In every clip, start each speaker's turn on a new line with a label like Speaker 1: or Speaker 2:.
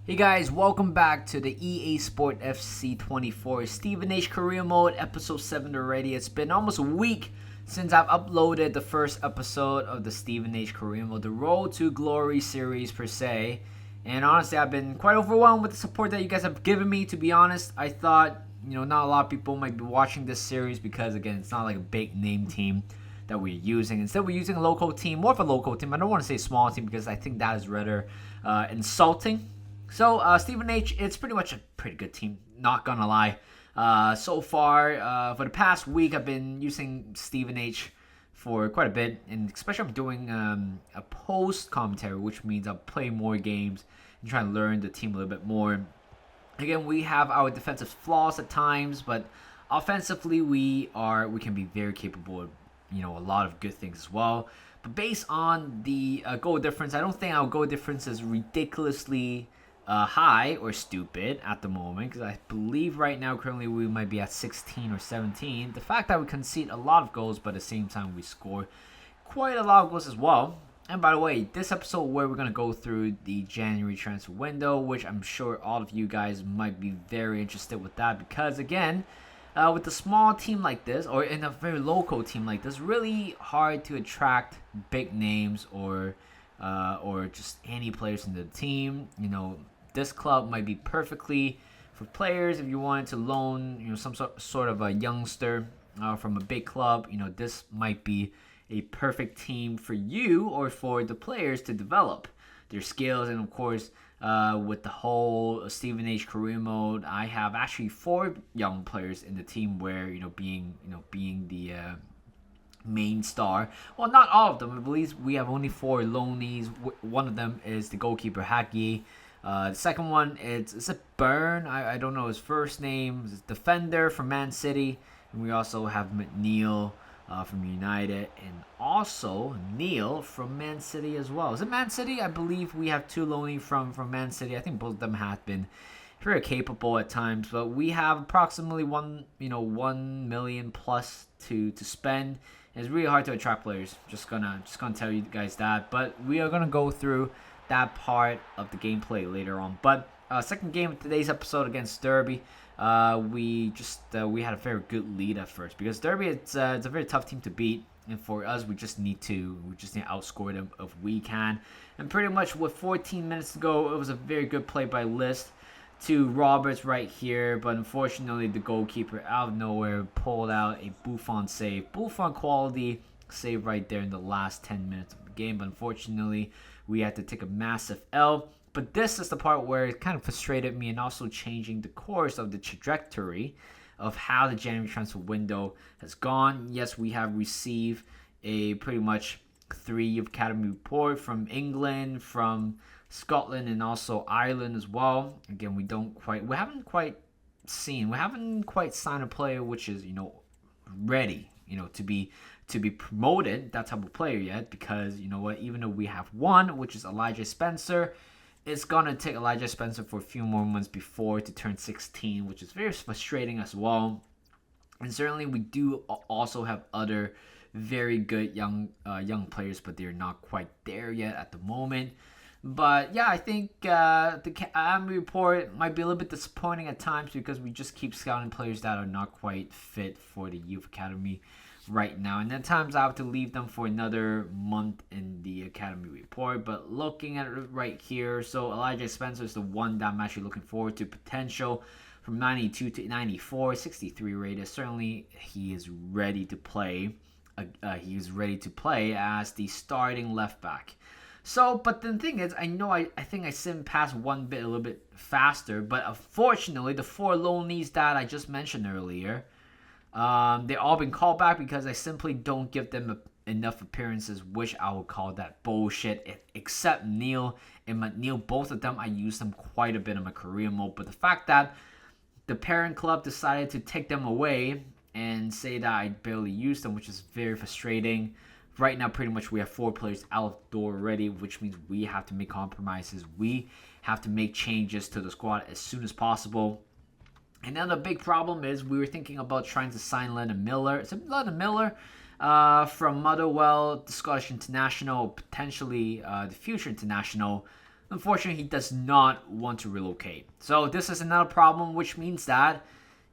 Speaker 1: Hey guys, welcome back to the EA Sport FC 24 Stevenage Career Mode episode 7 already. It's been almost a week since I've uploaded the first episode of the Stevenage Career Mode, the Road to Glory series per se. And honestly, I've been quite overwhelmed with the support that you guys have given me. To be honest, I thought, not a lot of people might be watching this series because, again, it's not like a big name team that we're using. Instead, we're using a local team, more of a local team. I don't want to say small team because I think that is rather insulting. So, Stevenage, it's pretty much a pretty good team, not gonna lie. So far, for the past week, I've been using Stevenage for quite a bit, and especially I'm doing a post commentary, which means I'll play more games and try to learn the team a little bit more. Again, we have our defensive flaws at times, but offensively, we can be very capable of a lot of good things as well. But based on the goal difference, I don't think our goal difference is ridiculously high or stupid at the moment, because I believe right now currently we might be at 16 or 17. The fact that we concede a lot of goals, but at the same time we score quite a lot of goals as well. And by the way, this episode where we're going to go through the January transfer window, which I'm sure all of you guys might be very interested with that, because again, with a small team like this, or in a very local team like this, really hard to attract big names or just any players in the team. This club might be perfectly for players if you wanted to loan, some sort of a youngster from a big club. This might be a perfect team for you or for the players to develop their skills. And of course, with the whole Stevenage career mode, I have actually 4 young players in the team where being the main star. Well, not all of them. I believe we have only 4 loanees. One of them is the goalkeeper Hagi. The second one is it Byrne? I don't know his first name. It's defender from Man City. And we also have McNeil from United, and also Neil from Man City as well. Is it Man City? I believe we have 2 loanees from Man City. I think both of them have been very capable at times, but we have approximately 1 million plus to spend. It's really hard to attract players. Just gonna tell you guys that. But we are gonna go through that part of the gameplay later on. But second game of today's episode against Derby, we had a very good lead at first, because Derby it's a very tough team to beat, and for us we just need to outscore them if we can. And pretty much with 14 minutes to go, it was a very good play by List to Roberts right here, but unfortunately the goalkeeper out of nowhere pulled out a Buffon save. Buffon quality save right there in the last 10 minutes of the game, but unfortunately we had to take a massive L. But this is the part where it kind of frustrated me, and also changing the course of the trajectory of how the January transfer window has gone. Yes, we have received a pretty much 3 academy report from England, from Scotland, and also Ireland as well. Again, we haven't quite signed a player which is ready to be promoted, that type of player yet, because even though we have one, which is Elijah Spencer, it's gonna take Elijah Spencer for a few more months before to turn 16, which is very frustrating as well. And certainly we do also have other very good young players, but they're not quite there yet at the moment. But yeah, I think the Academy report might be a little bit disappointing at times, because we just keep scouting players that are not quite fit for the youth academy right now, and at times I have to leave them for another month in the academy report. But looking at it right here, so Elijah Spencer is the one that I'm actually looking forward to. Potential from 92 to 94, 63 rated. Certainly he is ready to play. He is ready to play as the starting left back. So, but the thing is, I think I simmed past one bit a little bit faster, but unfortunately the 4 loanees that I just mentioned earlier, they've all been called back because I simply don't give them enough appearances, which I would call that bullshit. Except Neil and McNeil, both of them I use them quite a bit in my career mode. But the fact that the parent club decided to take them away and say that I barely use them, which is very frustrating. Right now, pretty much we have 4 players out of the door already, which means we have to make compromises. We have to make changes to the squad as soon as possible. And then the big problem is we were thinking about trying to sign Lennon Miller. Is it Lennon Miller? From Motherwell, the Scottish international, potentially the future international. Unfortunately, he does not want to relocate. So this is another problem, which means that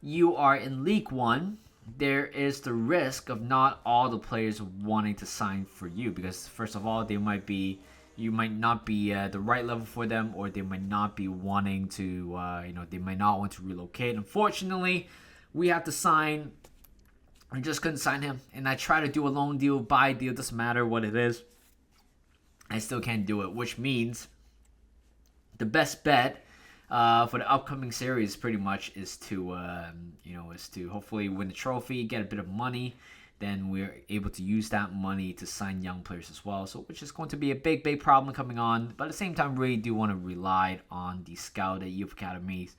Speaker 1: you are in League One. There is the risk of not all the players wanting to sign for you because, first of all, you might not be the right level for them, or they might not be wanting to, they might not want to relocate. Unfortunately, we have to sign. I just couldn't sign him, and I try to do a loan deal, buy deal, doesn't matter what it is. I still can't do it, which means the best bet for the upcoming series pretty much is to hopefully win the trophy, get a bit of money. Then we're able to use that money to sign young players as well. So which is going to be a big problem coming on. But at the same time, really do want to rely on the scouted youth academies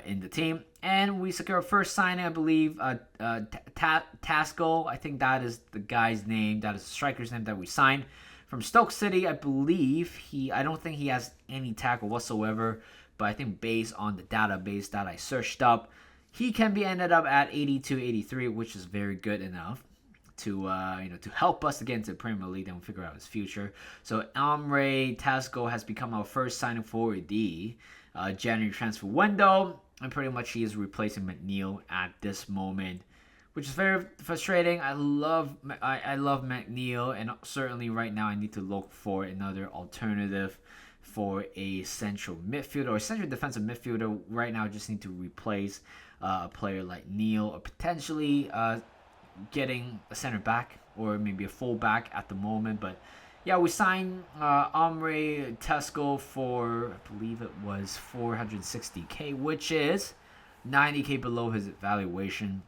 Speaker 1: in the team. And we secure our first signing, I believe, Tasco. I think that is the guy's name. That is the striker's name that we signed. From Stoke City, I believe I don't think he has any tackle whatsoever. But I think based on the database that I searched up, he can be ended up at 82, 83, which is very good enough to help us to get into the Premier League and figure out his future. So Amre Tasco has become our first signing for the January transfer window, and pretty much he is replacing McNeil at this moment, which is very frustrating. I love McNeil, and certainly right now I need to look for another alternative for a central midfielder or central defensive midfielder. Right now I just need to replace a player like Neil, or potentially getting a center back or maybe a full back at the moment. But yeah, we signed Amre Tesco for, I believe it was 460k, which is 90k below his evaluation.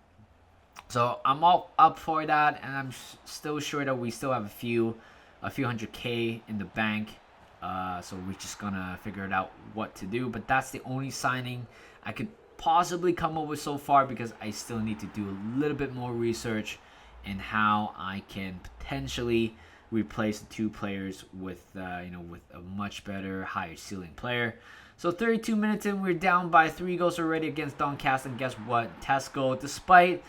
Speaker 1: So I'm all up for that, and I'm still sure that we still have a few 100k in the bank. So we're just gonna figure it out what to do. But that's the only signing I could possibly come up with so far, because I still need to do a little bit more research in how I can potentially replace the two players with with a much better, higher ceiling player. So 32 minutes in, we're down by 3 goals already against Doncaster, and guess what? Tesco, despite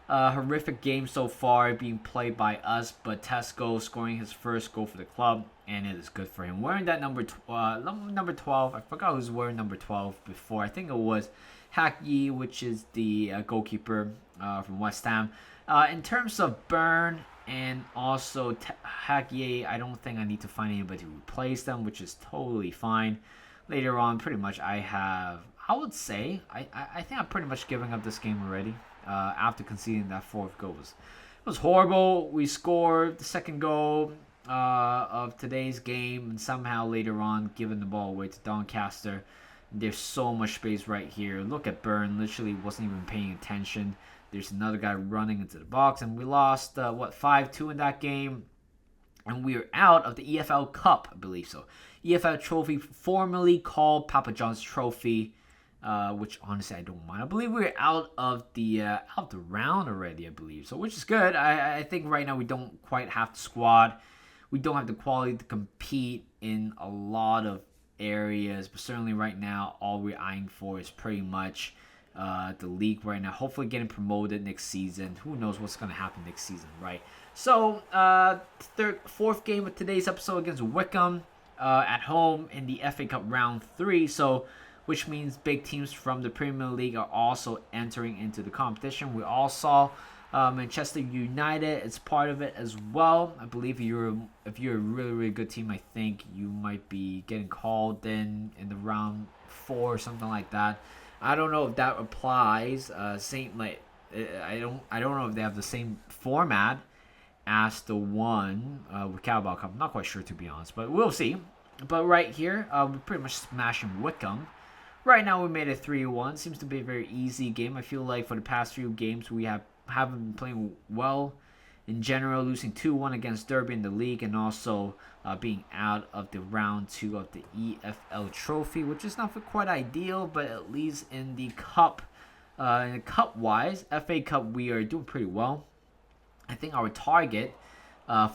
Speaker 1: horrific game so far being played by us, but Tesco scoring his first goal for the club, and it is good for him. Wearing that number 12, I forgot who's wearing number 12 before. I think it was Hak Yi, which is the goalkeeper from West Ham. In terms of Burn and also Hak Yi, I don't think I need to find anybody to replace them, which is totally fine. Later on, pretty much I would say I think I'm pretty much giving up this game already. After conceding that fourth goal. It was horrible. We scored the second goal of today's game, and somehow later on giving the ball away to Doncaster. There's so much space right here. Look at Byrne, literally wasn't even paying attention. There's another guy running into the box, and we lost 5-2 in that game, and we are out of the EFL Cup, I believe so. EFL Trophy, formerly called Papa John's Trophy. Which honestly I don't mind. I believe we're out of the round already, I believe. So which is good. I think right now we don't quite have the squad. We don't have the quality to compete in a lot of areas. But certainly right now, all we're eyeing for is pretty much the league right now. Hopefully getting promoted next season. Who knows what's going to happen next season, right? So fourth game of today's episode against Wickham at home in the FA Cup round 3. So which means big teams from the Premier League are also entering into the competition. We all saw Manchester United is part of it as well. I believe if you're a really good team, I think you might be getting called in the round 4 or something like that. I don't know if that applies. I don't know if they have the same format as the one with Carabao Cup. I'm not quite sure, to be honest, but we'll see. But right here, we're pretty much smashing Wickham. Right now we made it 3-1. Seems to be a very easy game. I feel like for the past few games we haven't been playing well in general, losing 2-1 against Derby in the league, and also being out of the round 2 of the EFL Trophy, which is not quite ideal, but at least in the cup, cup-wise, FA Cup, we are doing pretty well. I think our target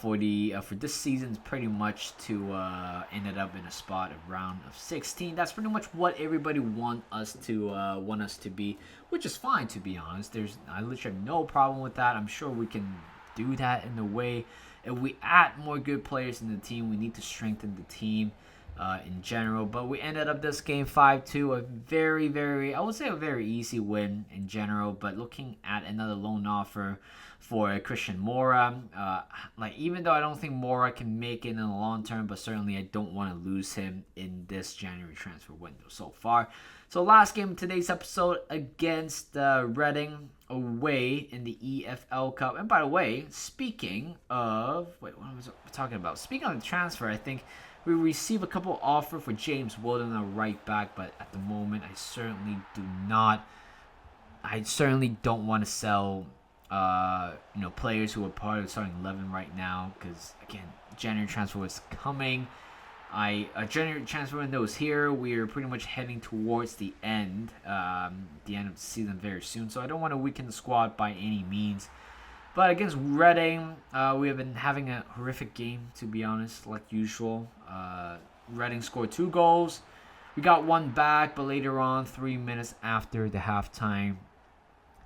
Speaker 1: for this season is pretty much to end it up in a spot of round of 16. That's pretty much what everybody want us to be, which is fine, to be honest. I literally have no problem with that. I'm sure we can do that in a way. If we add more good players in the team, we need to strengthen the team. in general. But we ended up this game 5-2, a very, I would say a very easy win in general. But looking at another loan offer for Christian Mora, even though I don't think Mora can make it in the long term, but certainly I don't want to lose him in this January transfer window so far. So last game of today's episode against Reading away in the EFL Cup. And by the way, speaking of, what was I talking about? Speaking of the transfer, I think we received a couple offers for James Wilden, a right back, but at the moment I certainly don't want to sell players who are part of the starting 11 right now, because again, January transfer is coming. January transfer window is here. We are pretty much heading towards the end of the season very soon, so I don't want to weaken the squad by any means. But against Reading, we have been having a horrific game, to be honest, like usual. Reading scored 2 goals. We got one back, but later on, 3 minutes after the halftime,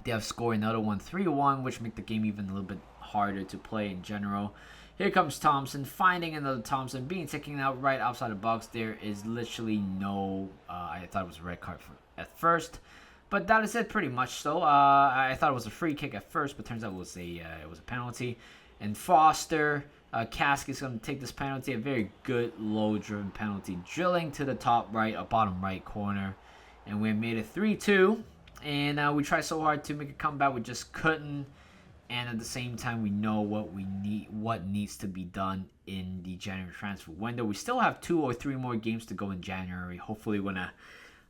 Speaker 1: they have scored another one, 3-1, which make the game even a little bit harder to play in general. Here comes Thompson, finding another Thompson, being taken out right outside the box. There is literally no, I thought it was a red card at first, but that is it pretty much. So I thought it was a free kick at first, but turns out it was a penalty. And Foster, Cask is going to take this penalty, a very good low-driven penalty, drilling to the top right or bottom right corner, and we made it 3-2. And we tried so hard to make a comeback, we just couldn't. And at the same time, we know what needs to be done in the January transfer window. We still have 2 or 3 more games to go in January. Hopefully, we're gonna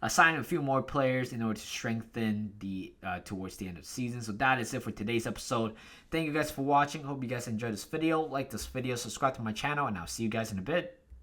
Speaker 1: assign a few more players in order to strengthen the towards the end of the season. So that is it for today's episode. Thank you guys for watching. Hope you guys enjoyed this video. Like this video, subscribe to my channel, and I'll see you guys in a bit.